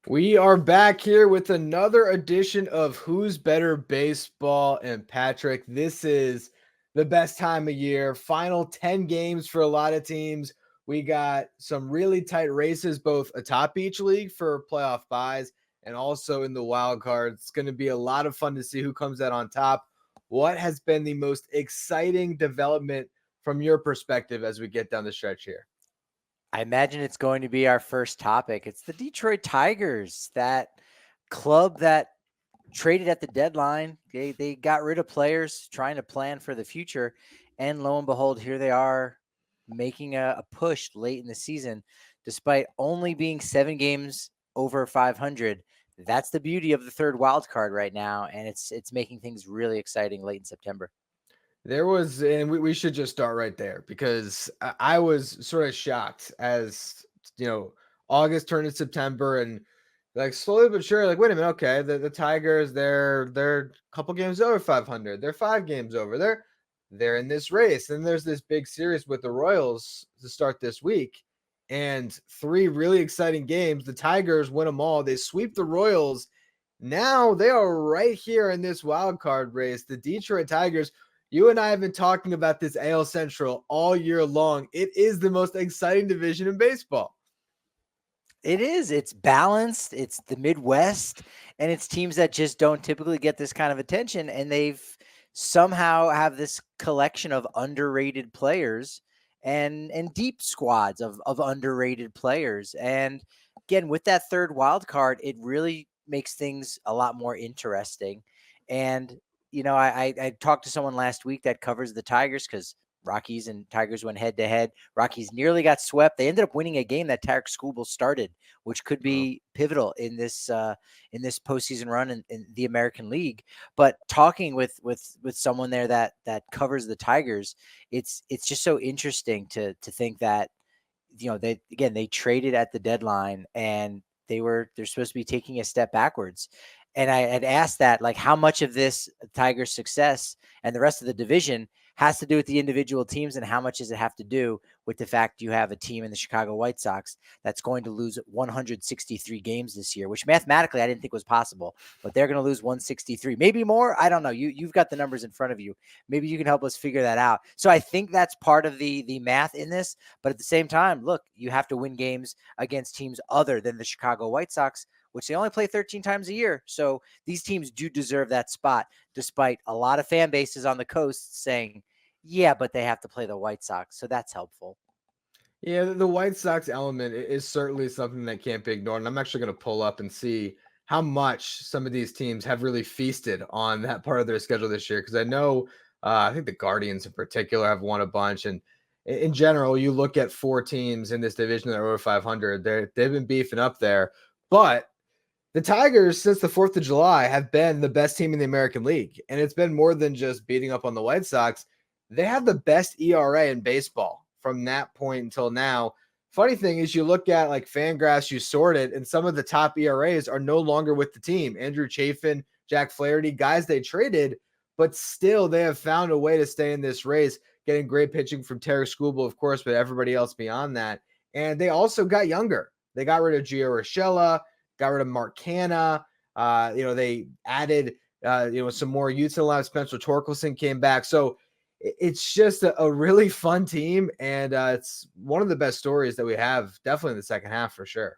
We are back here with another edition of Who's Better Baseball. And Patrick, this is the best time of year. Final 10 games for a lot of teams. We got some really tight races, both atop each league for playoff buys and also in the wild card. It's going to be a lot of fun to see who comes out on top. What has been the most exciting development from your perspective as we get down the stretch here? I imagine it's going to be our first topic. It's the Detroit Tigers, that club that traded at the deadline. They got rid of players trying to plan for the future. And lo and behold, here they are making a push late in the season, despite only being 7 games over 500. That's the beauty of the third wild card right now. And it's making things really exciting late in September. There was, and we should just start right there because I was sort of shocked as August turned into September and like slowly but sure, like, wait a minute, okay, the Tigers, they're a couple games over 500, they're 5 games over, they're in this race. And there's this big series with the Royals to start this week, and three really exciting games. The Tigers win them all. They sweep the Royals. Now they are right here in this wild card race. The Detroit Tigers, you and I have been talking about this AL Central all year long. It is the most exciting division in baseball. It is. It's balanced. It's the Midwest, and it's teams that just don't typically get this kind of attention. And they've somehow have this collection of underrated players and deep squads of underrated players. And again, with that third wild card, it really makes things a lot more interesting. And I talked to someone last week that covers the Tigers because Rockies and Tigers went head to head. Rockies nearly got swept. They ended up winning a game that Tarek Skubal started, which could Oh. be pivotal in this postseason run in the American League. But talking with someone there that covers the Tigers, it's just so interesting to think that they traded at the deadline and they're supposed to be taking a step backwards. And I had asked that, like, how much of this Tigers success and the rest of the division has to do with the individual teams, and how much does it have to do with the fact you have a team in the Chicago White Sox that's going to lose 163 games this year, which mathematically I didn't think was possible, but they're going to lose 163, maybe more. I don't know. You've got the numbers in front of you. Maybe you can help us figure that out. So I think that's part of the math in this. But at the same time, look, you have to win games against teams other than the Chicago White Sox, which they only play 13 times a year. So these teams do deserve that spot, despite a lot of fan bases on the coast saying, yeah, but they have to play the White Sox. So that's helpful. Yeah, the White Sox element is certainly something that can't be ignored. And I'm actually going to pull up and see how much some of these teams have really feasted on that part of their schedule this year. Because I know, I think the Guardians in particular have won a bunch. And in general, you look at four teams in this division that are over 500, they've been beefing up there. But the Tigers, since the 4th of July, have been the best team in the American League. And it's been more than just beating up on the White Sox. They have the best ERA in baseball from that point until now. Funny thing is, you look at like Fangraphs, you sort it, and some of the top ERAs are no longer with the team. Andrew Chafin, Jack Flaherty, guys they traded, but still they have found a way to stay in this race, getting great pitching from Tarek Skubal, of course, but everybody else beyond that. And they also got younger. They got rid of Gio Urshela, got rid of Mark Canha. They added, some more youth to the line. Spencer Torkelson came back. So it's just a really fun team. And it's one of the best stories that we have, definitely in the second half for sure.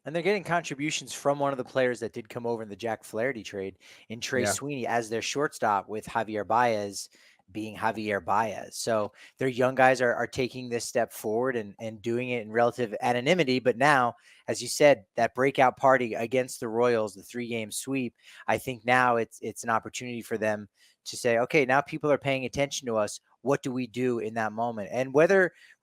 And they're getting contributions from one of the players that did come over in the Jack Flaherty trade in Trey Yeah. Sweeney as their shortstop, with Javier Baez being Javier Baez. So their young guys are taking this step forward and doing it in relative anonymity. But now, as you said, that breakout party against the Royals, the 3-game sweep, I think now it's an opportunity for them to say, okay, now people are paying attention to us. What do we do in that moment? And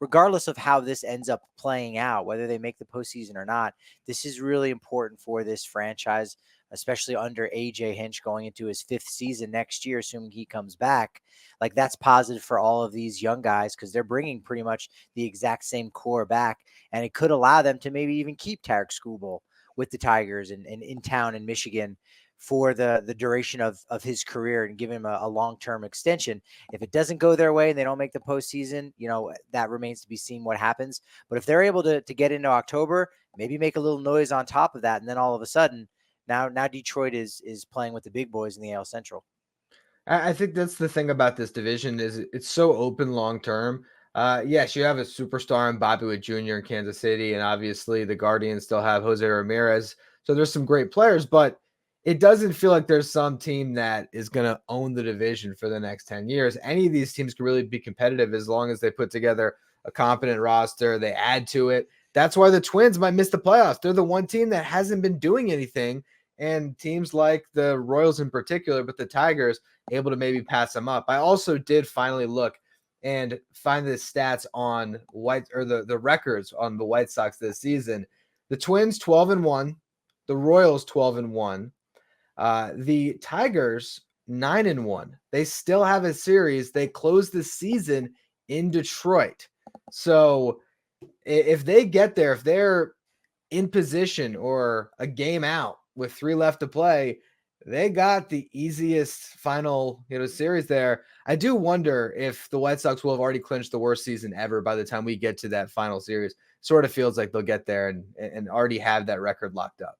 regardless of how this ends up playing out, whether they make the postseason or not, this is really important for this franchise, especially under AJ Hinch going into his 5th season next year, assuming he comes back. Like, that's positive for all of these young guys because they're bringing pretty much the exact same core back, and it could allow them to maybe even keep Tarek Skubal with the Tigers and in town in Michigan for the duration of his career and give him a long-term extension. If it doesn't go their way and they don't make the postseason, that remains to be seen what happens. But if they're able to get into October, maybe make a little noise on top of that, and then all of a sudden, now Detroit is playing with the big boys in the AL Central. I think that's the thing about this division is it's so open long term. Yes, you have a superstar in Bobby Witt Jr. in Kansas City, and obviously the Guardians still have Jose Ramirez. So there's some great players, but it doesn't feel like there's some team that is going to own the division for the next 10 years. Any of these teams can really be competitive as long as they put together a competent roster, they add to it. That's why the Twins might miss the playoffs. They're the one team that hasn't been doing anything. And teams like the Royals in particular, but the Tigers, able to maybe pass them up. I also did finally look and find the stats on the records on the White Sox this season. The Twins 12-1, the Royals 12-1, the Tigers 9-1. They still have a series. They closed the season in Detroit. So if they get there, if they're in position or a game out with 3 left to play, they got the easiest final, series there. I do wonder if the White Sox will have already clinched the worst season ever by the time we get to that final series. Sort of feels like they'll get there and already have that record locked up.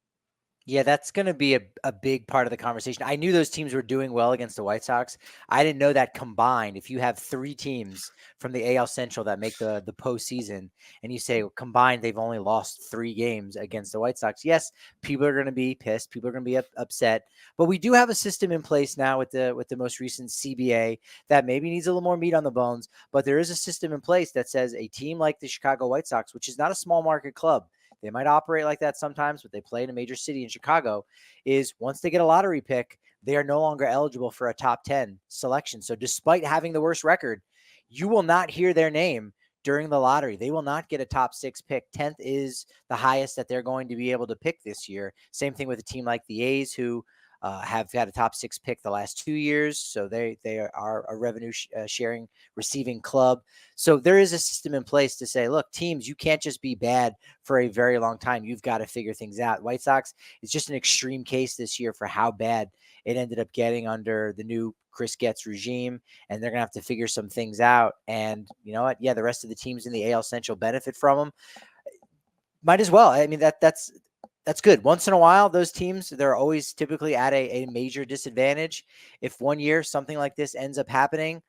Yeah, that's going to be a big part of the conversation. I knew those teams were doing well against the White Sox. I didn't know that combined, if you have 3 teams from the AL Central that make the postseason, and you say combined they've only lost 3 games against the White Sox, yes, people are going to be pissed. People are going to be upset. But we do have a system in place now with the most recent CBA that maybe needs a little more meat on the bones. But there is a system in place that says a team like the Chicago White Sox, which is not a small market club, they might operate like that sometimes, but they play in a major city in Chicago, is once they get a lottery pick, they are no longer eligible for a top 10 selection. So despite having the worst record, you will not hear their name during the lottery. They will not get a top 6 pick. 10th is the highest that they're going to be able to pick this year. Same thing with a team like the A's, who have had a top 6 pick the last 2 years. So they are a revenue sharing receiving club. So there is a system in place to say, look, teams, you can't just be bad for a very long time. You've got to figure things out. White Sox is just an extreme case this year for how bad it ended up getting under the new Chris Getz regime, and they're going to have to figure some things out. And you know what? Yeah, the rest of the teams in the AL Central benefit from them. Might as well. I mean, that's good. Once in a while, those teams, they're always typically at a major disadvantage. If one year something like this ends up happening,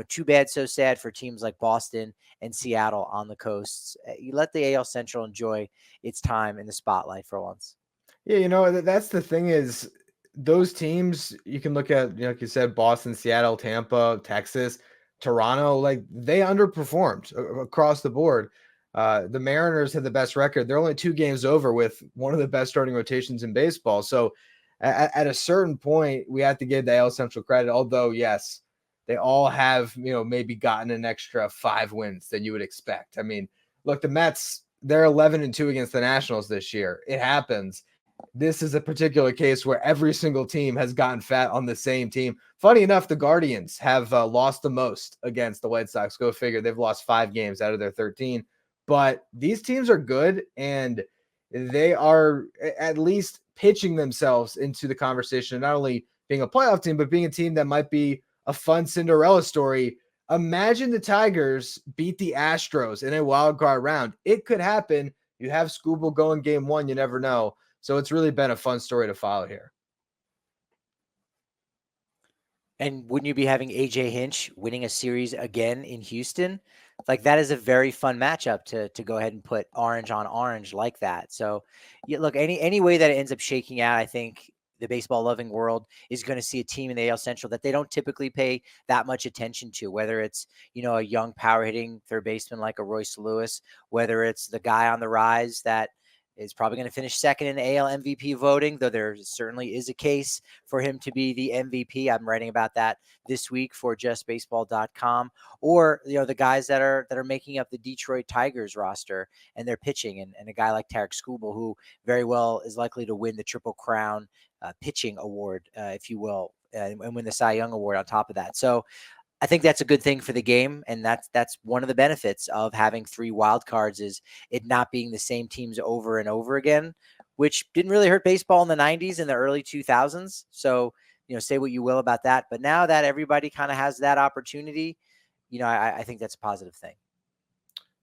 too bad, so sad for teams like Boston and Seattle on the coasts. You let the AL Central enjoy its time in the spotlight for once. Yeah, that's the thing is those teams you can look at, like you said, Boston, Seattle, Tampa, Texas, Toronto, like they underperformed across the board. The Mariners had the best record. They're only 2 games over with one of the best starting rotations in baseball. So at a certain point, we have to give the AL Central credit. Although, yes, they all have, maybe gotten an extra 5 wins than you would expect. I mean, look, the Mets, they're 11-2 against the Nationals this year. It happens. This is a particular case where every single team has gotten fat on the same team. Funny enough, the Guardians have lost the most against the White Sox. Go figure. They've lost 5 games out of their 13. But these teams are good, and they are at least pitching themselves into the conversation, not only being a playoff team, but being a team that might be a fun Cinderella story. Imagine the Tigers beat the Astros in a wild card round. It could happen. You have Scooble going game 1. You never know. So it's really been a fun story to follow here. And wouldn't you be having AJ Hinch winning a series again in Houston? Like, that is a very fun matchup to go ahead and put orange on orange like that. So, yeah, look, any way that it ends up shaking out, I think the baseball loving world is going to see a team in the AL Central that they don't typically pay that much attention to, whether it's, a young power hitting third baseman like a Royce Lewis, whether it's the guy on the rise that is probably going to finish second in AL MVP voting, though there certainly is a case for him to be the MVP. I'm writing about that this week for justbaseball.com. Or, the guys that are making up the Detroit Tigers roster and they're pitching, and a guy like Tarek Skubal, who very well is likely to win the Triple Crown pitching award, if you will, and win the Cy Young award on top of that. So I think that's a good thing for the game, and that's one of the benefits of having 3 wild cards, is it not being the same teams over and over again, which didn't really hurt baseball in the 90s and the early 2000s. So, say what you will about that. But now that everybody kind of has that opportunity, I think that's a positive thing.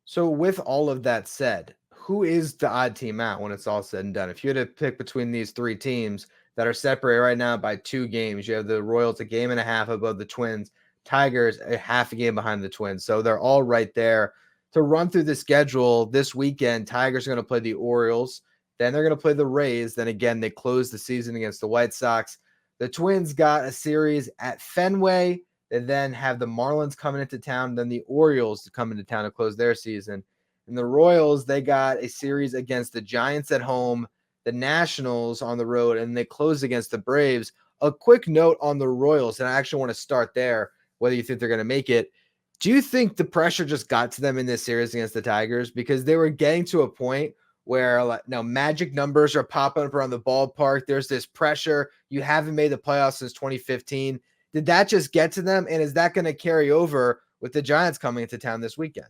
So with all of that said, who is the odd team out when it's all said and done? If you had to pick between these three teams that are separated right now by 2 games, you have the Royals a game and a half above the Twins, Tigers a half a game behind the Twins. So they're all right there. To run through the schedule this weekend, Tigers are going to play the Orioles. Then they're going to play the Rays. Then again, they close the season against the White Sox. The Twins got a series at Fenway. They then have the Marlins coming into town, then the Orioles come into town to close their season. And the Royals, they got a series against the Giants at home, the Nationals on the road, and they close against the Braves. A quick note on the Royals, and I actually want to start there, whether you think they're going to make it. Do you think the pressure just got to them in this series against the Tigers? Because they were getting to a point where magic numbers are popping up around the ballpark. There's this pressure. You haven't made the playoffs since 2015. Did that just get to them? And is that going to carry over with the Giants coming into town this weekend?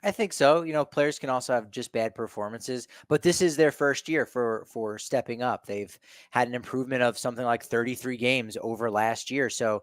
I think so. Players can also have just bad performances, but this is their first year for stepping up. They've had an improvement of something like 33 games over last year. So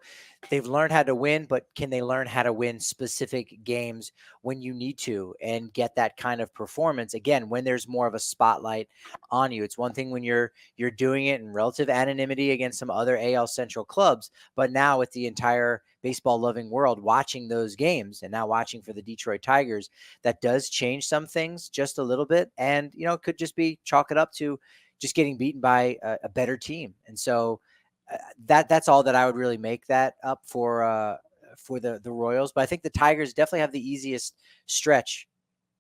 they've learned how to win, but can they learn how to win specific games when you need to and get that kind of performance again when there's more of a spotlight on you? It's one thing when you're doing it in relative anonymity against some other AL Central clubs, but now with the entire baseball loving world watching those games and now watching for the Detroit Tigers, that does change some things just a little bit. And, it could just be chalk it up to just getting beaten by a better team. And so that's all that I would really make that up for the Royals. But I think the Tigers definitely have the easiest stretch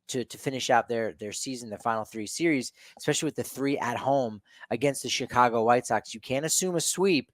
to finish out their season, the final 3 series, especially with the 3 at home against the Chicago White Sox. You can't assume a sweep,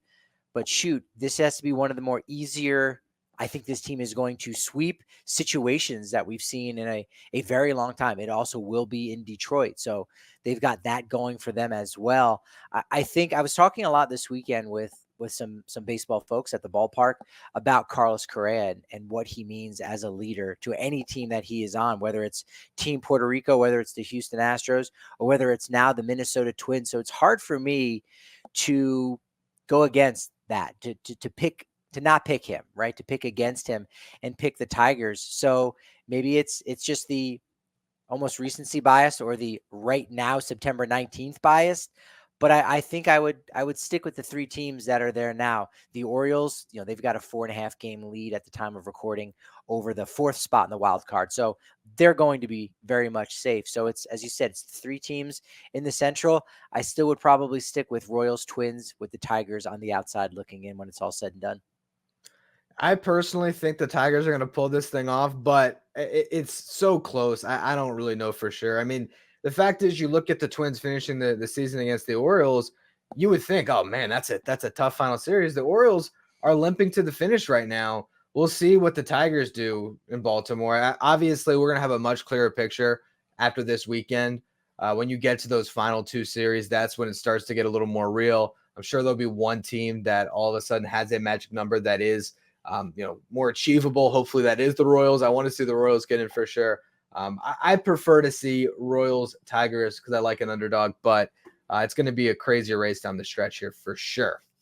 but shoot, this has to be one of the more easier. I think this team is going to sweep situations that we've seen in a very long time. It also will be in Detroit. So they've got that going for them as well. I think I was talking a lot this weekend with some baseball folks at the ballpark about Carlos Correa and what he means as a leader to any team that he is on, whether it's Team Puerto Rico, whether it's the Houston Astros, or whether it's now the Minnesota Twins. So it's hard for me to go against that, to not pick him, right? To pick against him and pick the Tigers. So maybe it's just the almost recency bias or the right now September 19th bias. But I think I would stick with the 3 teams that are there now. The Orioles, they've got a 4.5 game lead at the time of recording over the 4th spot in the wild card. So they're going to be very much safe. So it's, as you said, it's 3 teams in the Central. I still would probably stick with Royals, Twins, with the Tigers on the outside looking in when it's all said and done. I personally think the Tigers are going to pull this thing off, but it's so close. I don't really know for sure. I mean, the fact is, you look at the Twins finishing the season against the Orioles, you would think, oh man, that's a tough final series. The Orioles are limping to the finish right now. We'll see what the Tigers do in Baltimore. Obviously, we're going to have a much clearer picture after this weekend. When you get to those final 2 series, that's when it starts to get a little more real. I'm sure there'll be one team that all of a sudden has a magic number that is more achievable. Hopefully that is the Royals. I want to see the Royals get in for sure. I prefer to see Royals Tigers because I like an underdog, but it's going to be a crazy race down the stretch here for sure.